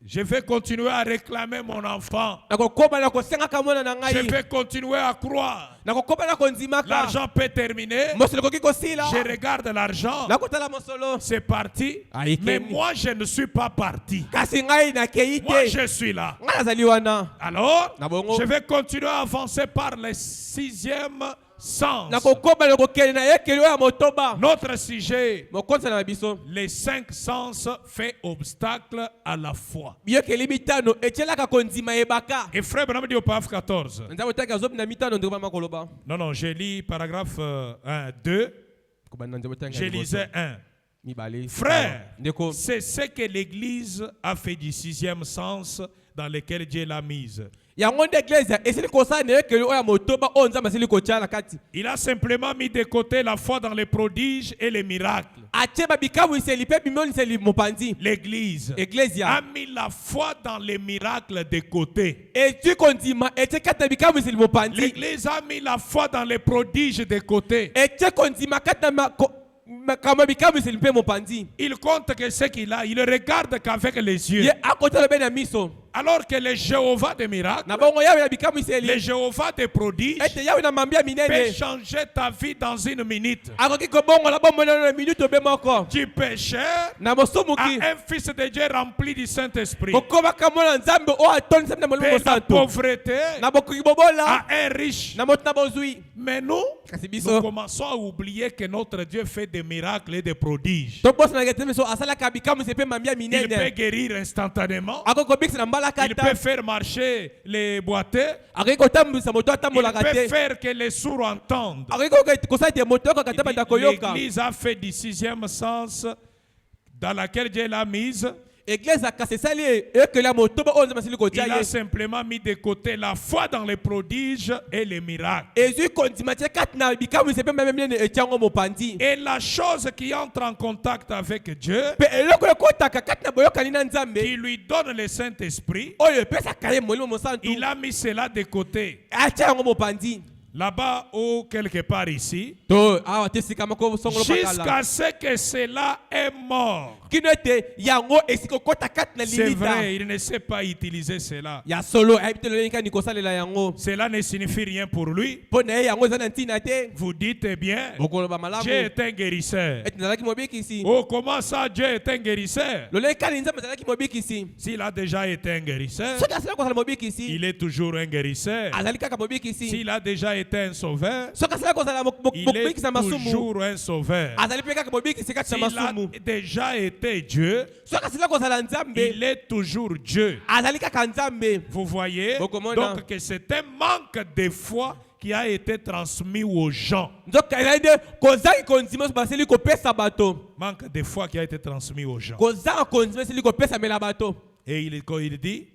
Je vais continuer à réclamer mon enfant. Nakokoba na kosenga mwana na ngai. Je vais continuer à croire. Nakokoba na konzimaka. L'argent peut terminer. Mosolo koki kosila. Je regarde l'argent. Nakotala mosolo. C'est parti. Mais moi je ne suis pas parti. Kasi ngai na keite. Moi je suis là. Nga nazali wana. Alors, je vais continuer à avancer par le 6e sens. Nakokoba na kokele na yekeli ya motoba. Notre sujet, mokonza na biso. les 5 sens fait obstacle à la foi. Biyekeli mitano echelaka konzima ebaka. Et frère Branham dit au paragraphe 14. Nzabo taka zob na mitano ndeko mama koloba. Non, je lis paragraphe 1, 2. Je lisais 1. Frère, c'est ce que l'Église a fait du 6e sens dans lequel Dieu l'a mise. Il a simplement mis de côté la foi dans les prodiges et les miracles. L'Église a mis la foi dans les miracles de côté. L'Église a mis la foi dans les prodiges de côté. Il compte que ce qu'il a, il regarde qu'avec les yeux. Alors que les Jéhovah des miracles, les Jéhovah des prodiges, peut changer ta vie dans une minute. Du pécheur à un fils de Dieu rempli du Saint-Esprit. De la pauvreté à un riche. Mais nous commençons à oublier que notre Dieu fait des miracles et des prodiges. Il peut guérir instantanément. Il peut faire marcher les boiteux. Il peut faire que les sourds entendent. L'Église a fait du 6e sens dans laquelle Dieu l'a mise. Il a simplement mis de côté la foi dans les prodiges et les miracles. Et la chose qui entre en contact avec Dieu, qui lui donne le Saint-Esprit, il a mis cela de côté. Là-bas ou quelque part ici, jusqu'à ce que cela est mort. C'est vrai, il ne sait pas utiliser cela. Cela ne signifie rien pour lui. Vous dites bien, Dieu est un guérisseur. Oh, comment ça, Dieu est un guérisseur? S'il a déjà été un guérisseur, il est toujours un guérisseur. S'il a déjà été un sauveur, il est toujours un sauveur. S'il a déjà été Dieu, il est toujours Dieu. Vous voyez donc que c'est un manque de foi qui a été transmis aux gens. Manque de foi qui a été transmis aux gens. Et il dit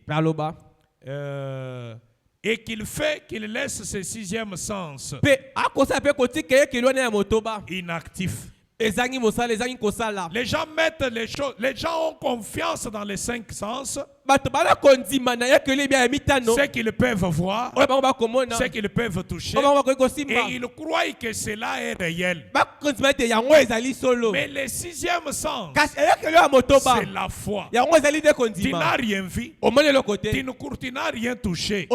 et qu'il fait qu'il laisse ce 6e sens inactif. Les gens mettent les choses, les gens ont confiance dans les 5 sens. Ce qu'ils peuvent voir, ce qu'ils peuvent toucher, et ils croient que cela est réel. Mais le 6e sens, c'est la foi. Tu n'as rien vu, tu n'as rien touché.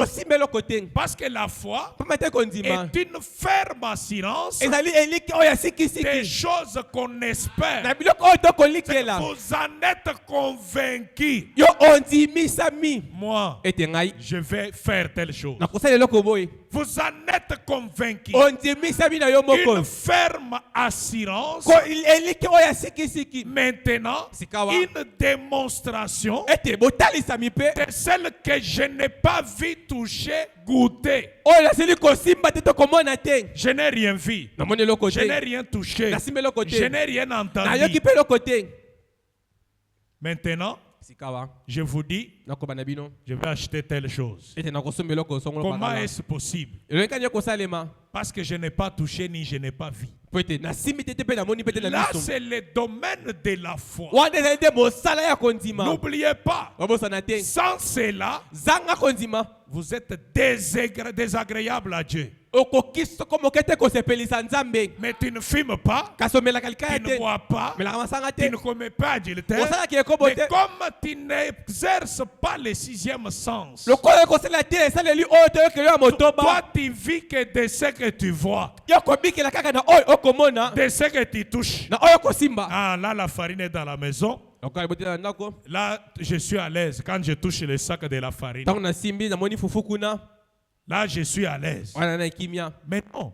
Parce que la foi est une ferme assurance des choses qu'on espère. Vous en êtes convaincus. Moi, je vais faire telle chose. Vous en êtes convaincus. Une ferme assurance. Maintenant, une démonstration de celle que je n'ai pas vu, toucher, goûter. Je n'ai rien vu. Je n'ai rien touché. Je n'ai rien entendu. Maintenant, je vous dis, je vais acheter telle chose. Comment est-ce possible? Parce que je n'ai pas touché ni je n'ai pas vu. Là, c'est le domaine de la foi. N'oubliez pas, sans cela, vous êtes désagréable à Dieu. okokiso como kete kosepelisa nzambe Mais tu ne fumes pas, kasi omelaka likaya tu ne te bois pas, omelaka masanga tu te ne commets pas adultère. osalaki ekobo Mais te comme tu n'exerces pas le sixième sens, lokola ekosala te esaleli oyo toyokeli ya toi motoba tu vis que de ce que tu vois, yo kobikela kaka na oyo okomona de ce que tu touches. na oyo kosimba Ah, là, la farine est dans la maison. lokola ebotela na ndako Là, je suis à l'aise quand je touche le sac de la farine. ntango nasimbi namoni fufu kuna Là, je suis à l'aise. wana na kimia Mais non,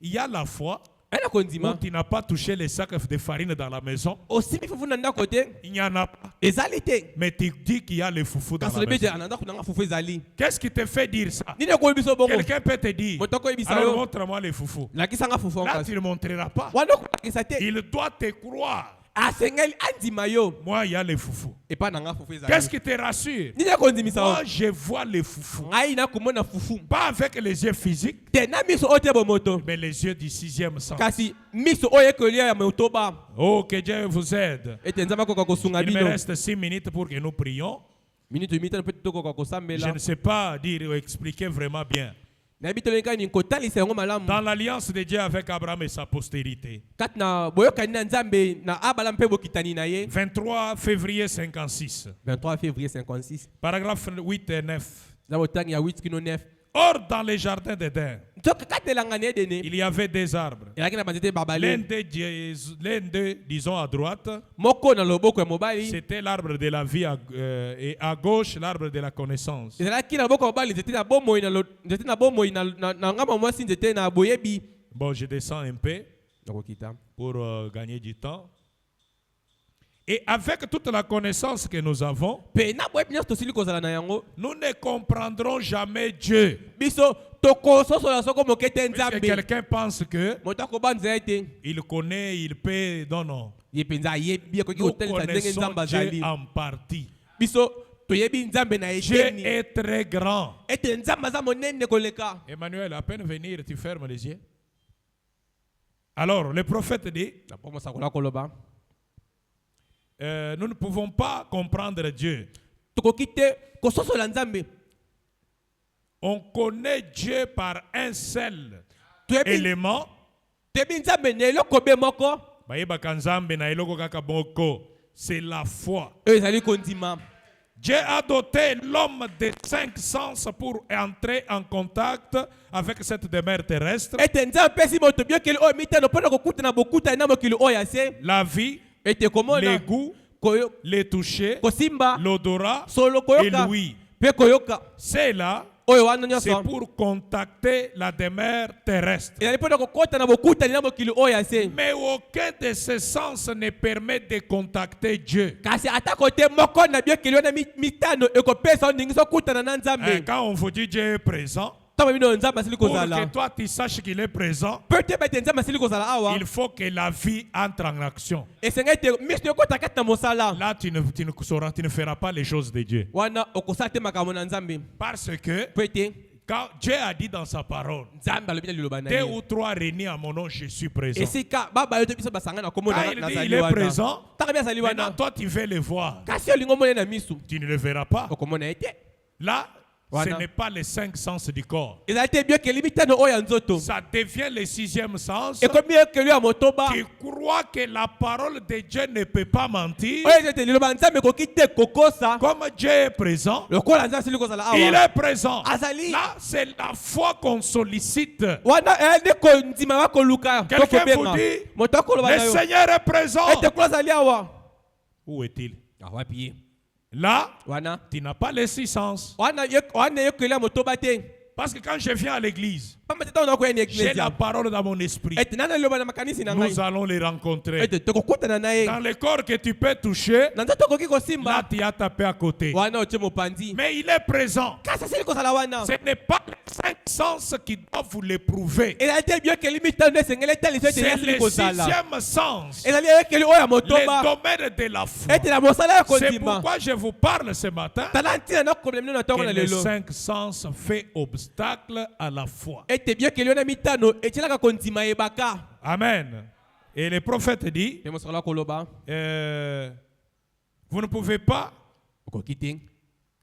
il y a la fois ena où kondima tu n'as pas touché le sac de farine dans la maison. osimbi fufu na ndako te Il n'y en a pas. ezali te Mais tu dis qu'il y a le foufou dans kasi la lobi maison. te na ndako nanga fufu ezali Qu'est-ce qui te fait dire ça? nini ekoyebi biso bongo Quelqu'un peut te dire, moto akoyebisa alors yo montre-moi le foufou. lakisanga fufu Là, kasi tu ne montreras pas. wana okolakisa te Il doit te croire. asengeli andima yo Moi, il y a le foufou. epa nanga fufu Qu'est-ce ezali qui te rassure? nini ekondimisa Moi, yo je vois le foufou. ngai nakomona fufu Pas avec les yeux physiques, te na miso oyo te bomoto mais les yeux du sixième sens. kasi miso oyo ekolia ya motoba Oh, que Dieu vous aide. ete nzambe akoka kosunga Il me bino reste 6 minutes pour que nous prions. minute mitano mpe tokoka Je kosambela ne sais pas dire ou expliquer vraiment bien. nayebi tolengi nini kotalisa yango malamu Dans l'alliance de Dieu avec Abraham et sa postérité, kati na boyokani na nzambe na abala mpe bokitani na ye 23 février 56, 23 février 56 paragraphe 8 et 9. za botangi ya 8 kino 9 Or, dans les jardins d'Éden, nzoka katelanga na edene il y avait des arbres. elaki na banzete L'un babale d'eux, disons à droite, moko na loboko ya mobali c'était l'arbre de la vie et à gauche, l'arbre de la connaissance. ezalaki na loboko ya mobali nzete na bomoi nzete na bomoi na ngamba mwasi nzete na boyebi Bon, je descends un peu nakokita pour gagner du temps. Et avec toute la connaissance que nous avons, mpe na boyebi nyonso tosili kozala na yango nous ne comprendrons jamais Dieu. biso tokososola soko moke te Puisque nzambe quelqu'un pense que moto akobanza ye te il connaît, il peut. Non, non. ye mpenza ayebi akoki Nous kotalisa ndenge connaissons nzambe Dieu azali en partie. biso toyebi nzambe na Dieu eteni est très grand. ete nzambe aza monene koleka Emmanuel, à peine venir, tu fermes les yeux. Alors, le prophète dit, napomosakola koloba nous ne pouvons pas comprendre Dieu. tokoki te kososola nzambe On connaît Dieu par un seul toyebi élément. toyebi nzambe na eloko be moko Bayebaka nzambe na eloko kaka moko. C'est la foi. oyo ezali kondima Dieu a doté l'homme de 5 sens pour entrer en contact avec cette demeure terrestre. ete nzambe apesi moto biokeli oyo mitano mpo na kokuta na bokutani na mokili oyo ya se La vie, ete les komona goûts, koyo- les toucher, kosimba l'odorat solo et koyoka l'ouïe. mpe koyoka C'est là, oyo wana c'est nyonso pour contacter la demeure terrestre. ezali mpo na kokota na bokutani na mokili oyo ya se Mais aucun de ces sens ne permet de contacter Dieu. kasi atako te moko na biokeli wana mitano ekopesa yo ndingi sokutana na Hein, nzambe quand on vous dit Dieu est présent, ntango bino nzambe asili pour kozala que toi tu saches qu'il est présent, mpe te bete nzambe asili kozala awa il faut que la vie entre en action. esengai te miso ekota kati na mosala Là, tu ne feras pas les choses de Dieu. wana okosala te makambo na nzambe Parce que mpo ete quand Dieu a dit dans sa parole, nzambe alobi na liloba na 2 ye ou 3 réunis à mon nom, je suis présent. esika babayo te biso basanga na kombo Quand il dit nazali il est wana présent, ntango bi azali maintenant wana toi tu veux le voir. kasi olingi omona ye na miso Tu ne le verras pas. okomona ye te Là, ce Voilà. n'est pas les 5 sens du corps. ezali te biokeli mitano oyo ya nzoto Ça devient le 6e sens. ekomi ekeli ya motoba Tu crois que la parole de Dieu ne peut pas mentir. oyo eza ete liloba nzambe ekoki te kokosa Comme Dieu est présent, lokola nzambe asili kozala il awa est présent. azali Là, c'est la foi qu'on sollicite. wana eyali kondima bakoluka to Quelqu'un vous kobenga dit, moto akoloba le na yo Seigneur est présent. ete kula azali awa Où est-il? awapi ye Là, wana tu n'as pas les 6 sens. wana eyokeli ya motoba te Parce que quand je viens à l'église, pamba te ntango nakoya na j'ai la eglise parole dans mon esprit. ete nana liloba na makanisi na ngai Nous allons les rencontrer. ete tokokutana na ye Dans le corps que tu peux toucher, na nzoto okoki là kosimba tu as tapé à côté. wana otie mopanzi Mais il est présent. kasi asili kozala wana Ce n'est pas les 5 sens qui doivent vous l'éprouver. ezali te biokeli mitano esengeli etaliso ete C'est asili le kozala 6e sens. ezali eyokeli oyo ya Le motoba domaine de la foi. ete na mosala ya C'est kondima pourquoi je vous parle ce matin tala ntina nakokomela bino na ntongo que na les lelo 5 sens fait obstacle à la foi. ete biokeli wana mitano etielaka kondima yebaka Amen. Et le prophète dit, mpe mosala koloba vous ne pouvez pas okoki te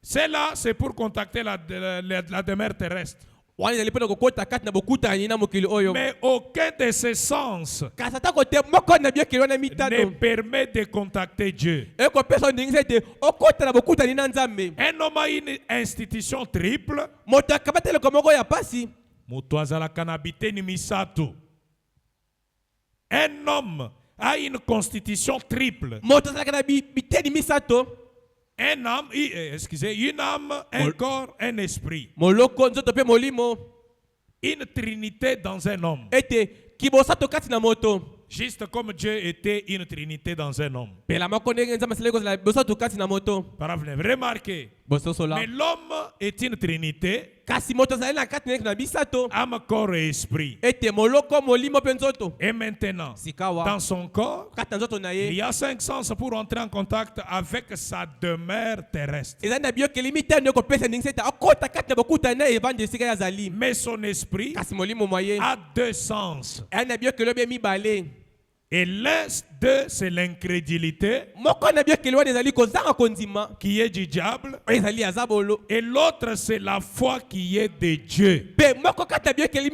Celle-là, c'est pour contacter la demeure terrestre. wana ezali mpona kokota kati na bokutani na mokili oyo Mais aucun de ces sens kasi ata kote moko na biokeli wana ne mitano permet de contacter Dieu. ekopesa ondingisa ete okota na bokutani na nzambe Un homme a une institution triple. moto akaba eloko moko ya pasi Moto azalaka na biteni misato. Un homme a une constitution triple. moto azalaka na biteni misato Un âme, excusez, une âme, un corps, un esprit. moloko nzoto mpe molimo Une trinité dans un homme. ete kibosato kati na moto Juste comme Dieu était une trinité dans un homme. pela moko ndenge nzambe asali kozala bosato kati na moto Par exemple, remarquez. bososola Mais l'homme est une trinité, kasi moto azali na kati na bisato âme, corps et esprit. ete moloko molimo mpe nzoto Et maintenant, sikawa dans son corps, kati na nzoto na il ye y a 5 sens pour entrer en contact avec sa demeure terrestre. ezali na biokeli mitano ekopesa ndingisa ete akota kati na bokutani na evande esika ye azali Mais son esprit kasi molimo mwa ye a 2 sens. ezali na biokeli oyo mibale Et l'un d'eux, c'est l'incrédulité, moko na biokeli wana ezali kozanga kondima qui est du diable. oyo ezali aza bolo Et l'autre, c'est la foi qui est de Dieu. mpe moko kati na biokeli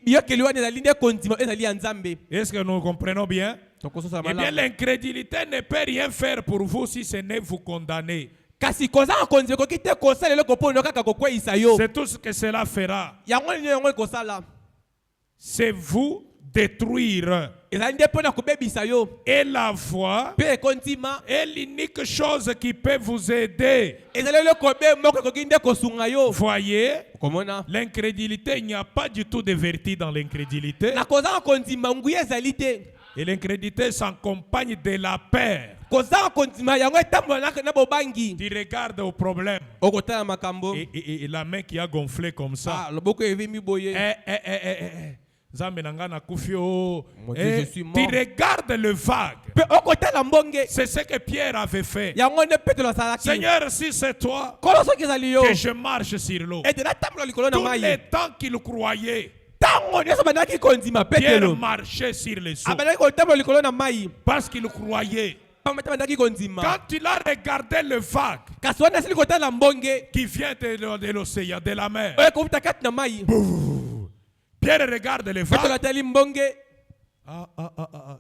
biokeli wana ezali nde kondima oyo ezali ya nzambe Est-ce que nous comprenons bien? tokososala Eh bien, malamu l'incrédulité ne peut rien faire pour vous si ce n'est vous condamner. kasi kozanga kondima ekoki te kosala eloko mpo no kaka kokweyisa yo C'est tout ce que cela fera. yango nini yango ekosala C'est vous détruire. ezali nde mpo na kobebisa yo Et la foi mpe ekondima est l'unique chose qui peut vous aider. ezali eloko be moko ekoki nde kosunga yo Voyez, komona l'incrédulité, il n'y a pas du tout de vertu dans l'incrédulité. na kozanga kondima nguya ezali te Et l'incrédulité s'accompagne de la peur. kozanga kondima yango etambola na bobangi Tu regardes au problème. okotala makambo Et la main qui a gonflé comme ça. ah loboko evimi boye Nzambe na nga nakufi o. Mon Dieu, je suis mort. Tu regardes le vague. mpe okotala mbonge C'est ce que Pierre avait fait. yango nde petelo asalaki Seigneur, si c'est toi, kolo soki ezali yo que je marche sur l'eau. ete natambola likolo na Tous les mai temps qu'il croyait, ntango nyonso bandaki kondima Pierre petelo marchait sur les eaux. abandaki kotambola likolo na mai Parce qu'il croyait. pamba te bandaki kondima Quand il a regardé le vague kasi wana asili kotala mbonge qui vient de l'océan, de la mer, oyo ekouta kati na mai Pierre regarde le petelo vague. atali mbonge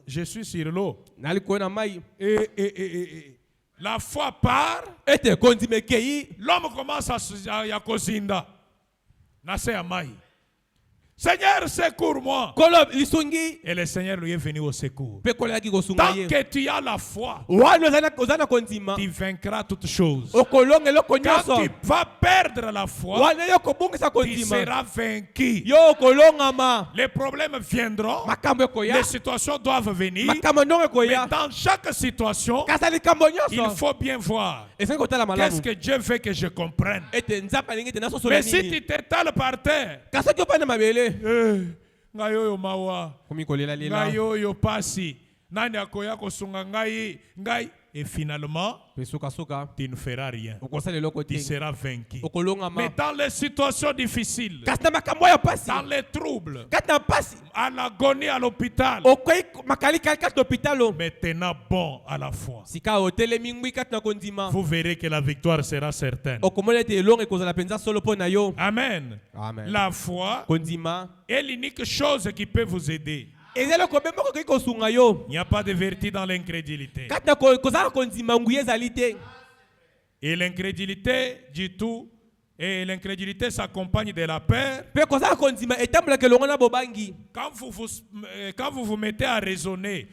Je suis sur l'eau. na likolo na mai Et la foi part, ete kondima ekei l'homme commence à kozinda. Nase ya mai. Seigneur, secours-moi. kolo lisungi Et le Seigneur lui est venu au secours. mpe kolo yaki kosunga Tant ye que tu as la foi, wana oza na kondima tu vaincras toutes choses. okolonga eloko Quand nyonso tu vas perdre la foi, wana yo kobungisa tu kondima seras vaincu. yo okolongama Les problèmes viendront, makambo ekoya les situations doivent venir. makambo ndongo Mais ekoya dans chaque situation, kasi likambo il nyonso faut bien voir esengeli kotala qu'est-ce malamu que Dieu veut que je comprenne. ete nzambe alingi ete nasosola Mais si nini tu t'étales par terre, kasi soki opanda mabele ngai oyo mawa, komi kolelalela ngai oyo pasi, nani akoya kosunga ngai, et finalement, mpe sukasuka tu ne feras rien. okosala eloko Tu te seras vaincu. Mais okolongama dans les situations difficiles, kasi na makambo oyo pasi dans les troubles, kati na mpasi à l'agonie à l'hôpital, okwei makalikali kati na hôpitalo mais tenant bon à la foi, sika otelemi ngwi kati na kondima vous verrez que la victoire sera certaine. okomona ete elongo ekozala mpenza solo mpo na yo Amen. Amen. La foi kondima est l'unique chose qui peut vous aider. eza eloko mpe moko ekoki kosunga yo Il n'y a pas de vertu dans l'incrédulité. kati na kozala kondima nguya ezali te Et l'incrédulité du tout, et l'incrédulité s'accompagne de la peur. mpe kozala kondima etambolaka elongo na bobangi Quand vous vous mettez à raisonner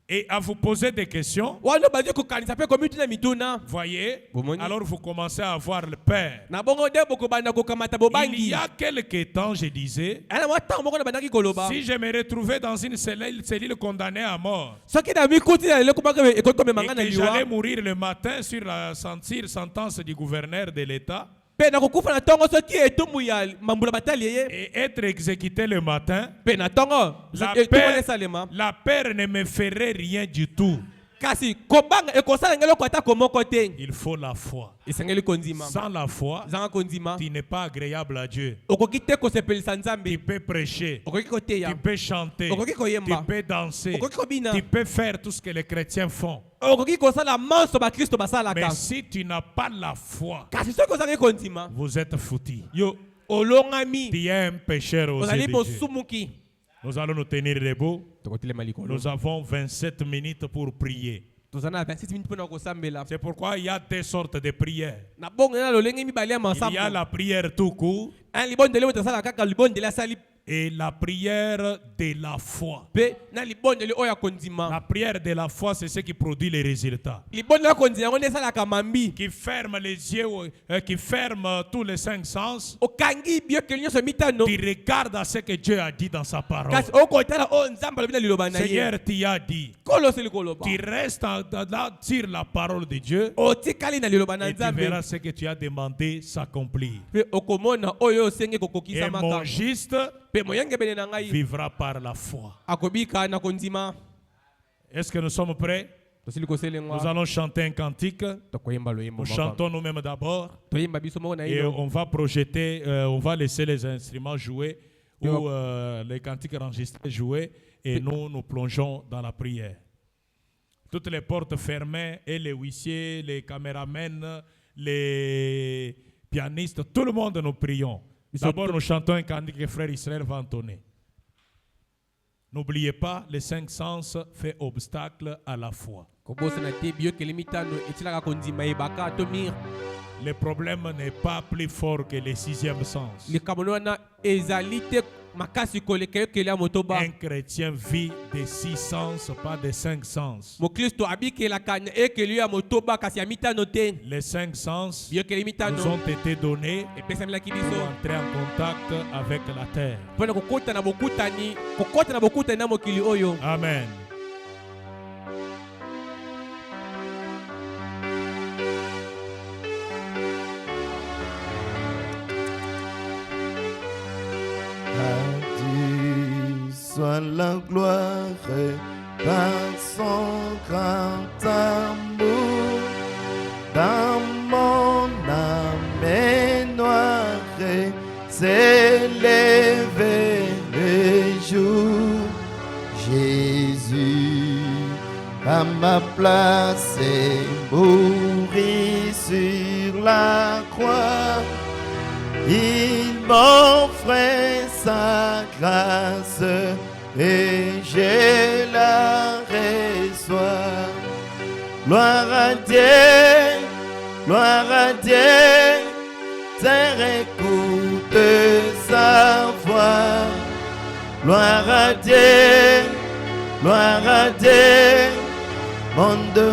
et à vous poser des questions, wana bandi kokanisa mpe komitina mituna voyez, Bomoni. alors vous commencez à avoir le peur. na bongo nde bokobanda kokamata Il bobangi y a quelques temps, je disais, ana mwa ntango moko na bandaki koloba si je me retrouvais dans une cellule condamnée à mort, soki na mikuti na lelo komaka ekoki et komemanga na que j'allais liwa mourir le matin sur la sentence du gouverneur de l'État, mpe na kokufa na ntongo soki etumbu ya mambula batali ye et être exécuté le matin, mpe na ntongo la etumbu peur, esalema la peur ne me ferait rien du tout. kasi kobanga ekosala ngelo kwata komoko te Il faut la foi. esengeli kondima Sans la foi, zanga kondima tu n'es pas agréable à Dieu. okoki te kosepelisa nzambe Tu peux prêcher, okoki koteya tu peux chanter, okoki tu koyemba peux danser, okoki kobina tu peux faire tout ce que les chrétiens font. okoki kosala manso bakristo Mais basalaka si tu n'as pas la foi, kasi soki ozangi kondima vous êtes foutus. yo olongami Tu es un pécheur aux yeux ozali de Dieu. bosumuki Nous allons nous tenir debout. tokotelema likolo Nous avons 27 minutes pour prier. toza na 26 minutes mpona kosambela C'est pourquoi il y a deux sortes de prières. na bongo na lolenge mibale ya Il y a masambo la prière tout court un libondeli oyo tosala kaka libondeli asali et la prière de la foi. mpe na libondeli oyo ya kondima La prière de la foi, c'est ce qui produit les résultats. libondeli ya kondima yango nde esalaka mambi Qui ferme les yeux, qui ferme tous les cinq sens. okangi biyokeli nyonso mitano Tu regardes à ce que Dieu a dit dans sa parole. kasi okotala oyo nzambe alobi na liloba na ye Seigneur, tu as dit. kolo osili koloba Tu restes là sur la parole de Dieu otikali na liloba na et tu nzambe verras ce que tu as demandé s'accomplir. mpe okomona oyo osengi Et kokokisamaka mon juste mpe moyengebene na ngai vivra par la foi. akobika na kondima Est-ce que nous sommes prêts? tosili Nous koselengwa allons chanter un cantique. tokoyemba loyembo Nous moko. chantons nous-mêmes d'abord. toyemba biso moko na Et ino on va projeter, on va laisser les instruments jouer Et ou les cantiques enregistrés jouer et nous plongeons dans la prière. Toutes les portes fermées et les huissiers, les caméramens, les pianistes, tout le monde nous prions. D'abord nous chantons un cantique que frère Israël va entonner. N'oubliez pas, les cinq sens fait obstacle à la foi. kobosana te biyokeli mitano etilaka kondima ebaka to mire Le problème n'est pas plus fort que le sixième sens. likambo wana ezali te makasi koleka yokeli ya motoba Un chrétien vit de 6 sens, pas de 5 sens. mokristo abikelaka na ekeli ya motoba kasi ya mitano te Les 5 sens biyokeli nous mitano ont été donnés epesamelaki pour biso entrer en contact avec la terre. mpona kokota na bokutani na mokili oyo Amen. À Dieu soit la gloire par son grand amour. Dans mon âme noire s'est levé le jour. Jésus à ma place est mouru sur la croix. Il m'offre sa grâce et je la reçois. Gloire à Dieu, terre écoute sa voix. Gloire à Dieu, monde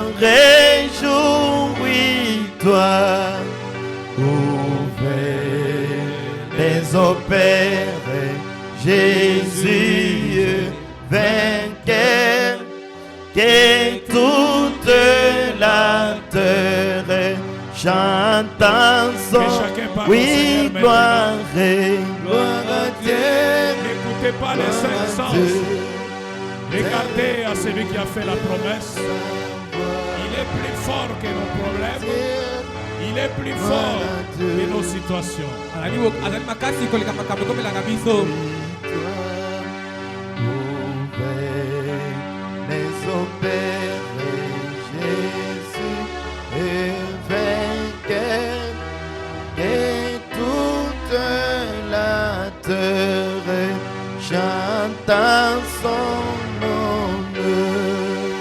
réjouis-toi. Les opères, Jésus vainqueur, que toute la terre chante en son. Oui, gloire à Dieu. N'écoutez pas les 5 sens. Regardez à celui qui a fait la promesse. Il est plus fort que nos problèmes. Il est plus fort que nos situations. azali makasi koleka makambo ekomelaka biso Les opères, Jésus est vainqueur, et toute la terre chante en son honneur.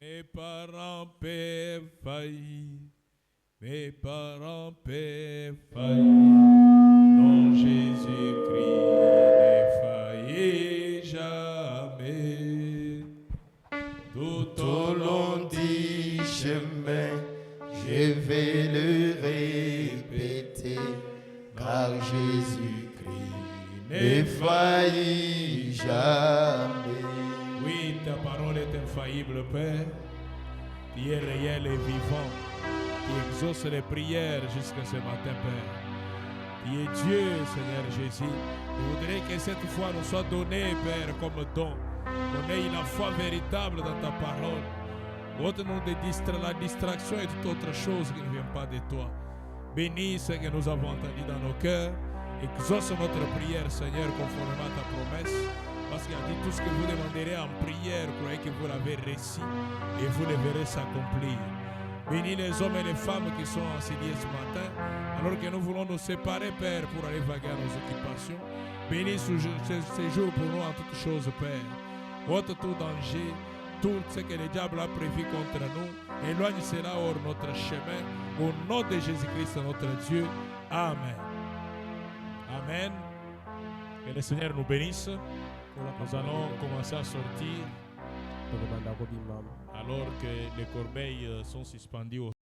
Mes parents peuvent faillir, mes parents peuvent faillir, non Jésus-Christ ne faillit jamais. Tout au long du chemin, je vais le répéter, car Jésus-Christ ne faillit jamais. Oui, ta parole est infaillible, Père. Tu es réel et vivant. Tu exauces les prières jusqu'à ce matin, Père. Tu es Dieu, Seigneur Jésus. Je voudrais que cette foi nous soit donnée, Père, comme don. Qu'on ait la foi véritable dans ta parole. Ôte-nous la distraction et toute autre chose qui ne vient pas de toi. Bénis ce que nous avons entendu dans nos cœurs. Exauce notre prière, Seigneur, conformément à ta promesse. Parce qu'il a dit tout ce que vous demanderez en prière, croyez que vous l'avez reçu et vous le verrez s'accomplir. Bénis les hommes et les femmes qui sont enseignés ce matin, alors que nous voulons nous séparer, Père, pour aller vaguer à nos occupations. Bénis ce jour pour nous en toutes choses, Père. Ôte tout danger, tout ce que le diable a prévu contre nous. Éloigne cela hors notre chemin. Au nom de Jésus-Christ, notre Dieu. Amen. Amen. Que le Seigneur nous bénisse. Nous allons commencer à sortir alors que les corbeilles sont suspendues au